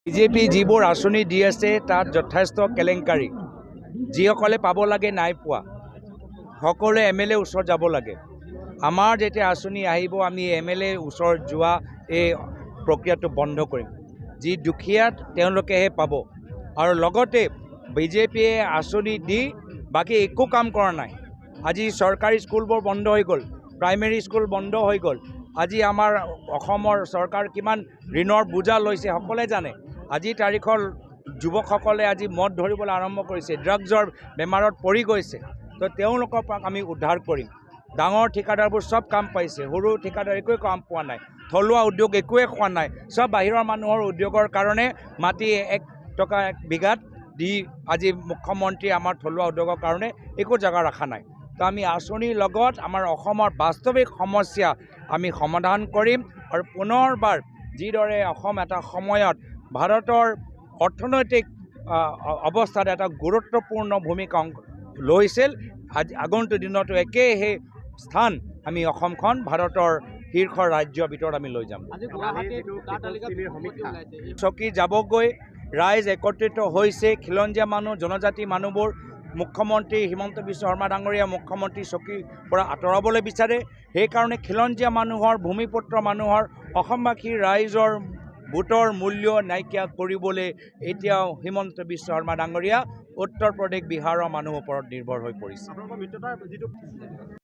BJP যিবোৰ আঁচনি দি আছে তাত যথেষ্ট কেলেংকাৰী যিসকলে পাব লাগে নাই পোৱা সকলোৱে এমএলএ ওচৰত যাব লাগে আমাৰ যেতিয়া আঁচনি আহিব আমি এমএলএ ওচৰত যোৱা এই প্ৰক্ৰিয়াটো বন্ধ কৰিম যি দুখীয়া তেওঁলোকেহে পাব আৰু লগতে বিজেপিয়ে আঁচনি দি বাকী একো কাম কৰা নাই আজি চৰকাৰী স্কুলবোৰ বন্ধ হৈ গ'ল প্ৰাইমেৰী স্কুল বন্ধ হৈ গ'ল আজি আমাৰ অসমৰ চৰকাৰ কিমান ঋণৰ বোজা লৈছে সকলোৱে জানে আজি তাৰিখৰ যুৱকসকলে আজি মদ ধৰিবলৈ আৰম্ভ কৰিছে ড্ৰাগছৰ বেমাৰত পৰি গৈছে তো তেওঁলোকৰ পৰা আমি উদ্ধাৰ কৰিম ডাঙৰ ঠিকাদাৰবোৰ সব কাম পাইছে সৰু ঠিকাদাৰ একোৱে কাম পোৱা নাই থলুৱা উদ্যোগ একোৱে খোৱা নাই সব বাহিৰৰ মানুহৰ উদ্যোগৰ কাৰণে মাটি 1 টকা 1 বিঘাত দি আজি মুখ্যমন্ত্ৰী আমাৰ থলুৱা উদ্যোগৰ কাৰণে একো জায়গা ৰাখা নাই তো আমি আঁচনিৰ লগত আমাৰ অসমৰ বাস্তৱিক সমস্যা আমি সমাধান কৰিম আৰু পুনৰবাৰ যিদৰে অসম এটা সময়ত ভাৰতৰ অৰ্থনৈতিক অৱস্থাত এটা গুৰুত্বপূৰ্ণ ভূমিকা লৈছিল আজি আগন্তুক দিনতো একেই সেই স্থান আমি অসমখন ভাৰতৰ শীৰ্ষ ৰাজ্যৰ ভিতৰত আমি লৈ যাম চকী যাবগৈ ৰাইজ একত্ৰিত হৈছে খিলঞ্জীয়া মানুহ জনজাতি মানুহবোৰ মুখ্যমন্ত্ৰী হিমন্ত বিশ্ব শৰ্মা ডাঙৰীয়া মুখ্যমন্ত্ৰী চকীৰ পৰা আঁতৰাবলৈ বিচাৰে সেইকাৰণে খিলঞ্জীয়া মানুহৰ ভূমিপুত্ৰ মানুহৰ অসমবাসী ৰাইজৰ ভোটৰ মূল্য নাইকিয়া কৰিবলৈ এতিয়াও হিমন্ত বিশ্ব শৰ্মা ডাঙৰীয়া উত্তৰ প্ৰদেশ বিহাৰৰ মানুহৰ ওপৰত নিৰ্ভৰ হৈ পৰিছে